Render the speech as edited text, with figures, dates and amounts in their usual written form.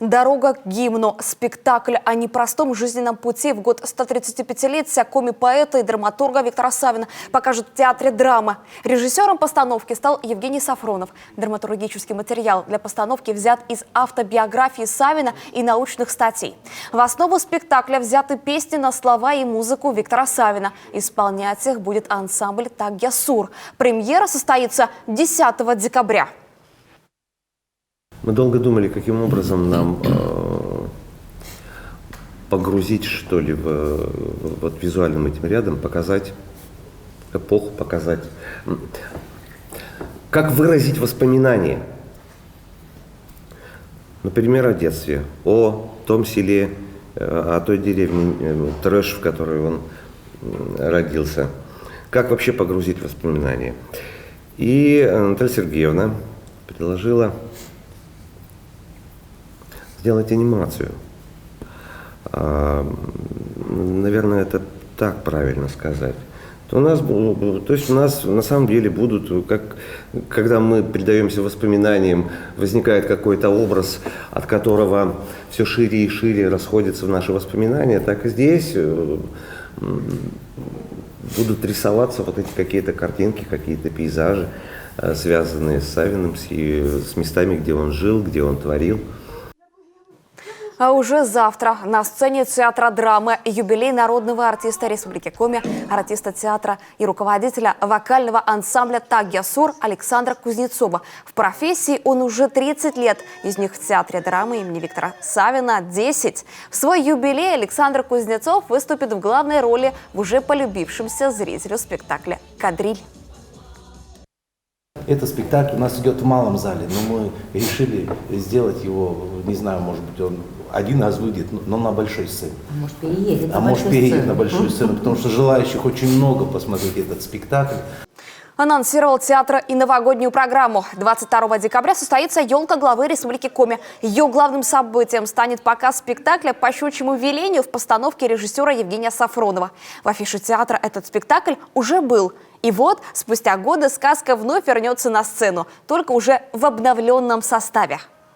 Дорога к гимну. Спектакль о непростом жизненном пути в год 135-летия коми-поэта и драматурга Виктора Савина покажут в Театре драмы. Режиссером постановки стал Евгений Сафронов. Драматургический материал для постановки взят из автобиографии Савина и научных статей. В основу спектакля взяты песни на слова и музыку Виктора Савина. Исполнять их будет ансамбль «Тагья Сур». Премьера состоится 10 декабря. Мы долго думали, каким образом нам погрузить, что ли, вот визуальным этим рядом, показать эпоху, показать, как выразить воспоминания. Например, о детстве, о том селе, о той деревне Трэш, в которой он родился. Как вообще погрузить воспоминания. И Наталья Сергеевна предложила сделать анимацию. Наверное, это так правильно сказать. То есть у нас на самом деле будут, когда мы предаемся воспоминаниям, возникает какой-то образ, от которого все шире и шире расходятся наши воспоминания, так и здесь будут рисоваться вот эти какие-то картинки, какие-то пейзажи, связанные с Савиным, с местами, где он жил, где он творил. А уже завтра на сцене Театра драмы юбилей народного артиста Республики Коми, артиста театра и руководителя вокального ансамбля «Тагья Сур» Александра Кузнецова. В профессии он уже 30 лет, из них в Театре драмы имени Виктора Савина 10. В свой юбилей Александр Кузнецов выступит в главной роли в уже полюбившемся зрителю спектакле «Кадриль». Этот спектакль у нас идет в малом зале, но мы решили сделать его, не знаю, может быть, он один раз выйдет, но на большой сцене. Может, переедет на большую сцену, потому что желающих очень много посмотреть этот спектакль. Анонсировал театр и новогоднюю программу. 22 декабря состоится елка главы Республики Коми. Ее главным событием станет показ спектакля по щучьему велению в постановке режиссера Евгения Сафронова. В афише театра этот спектакль уже был. И вот, спустя годы сказка вновь вернется на сцену, только уже в обновленном составе.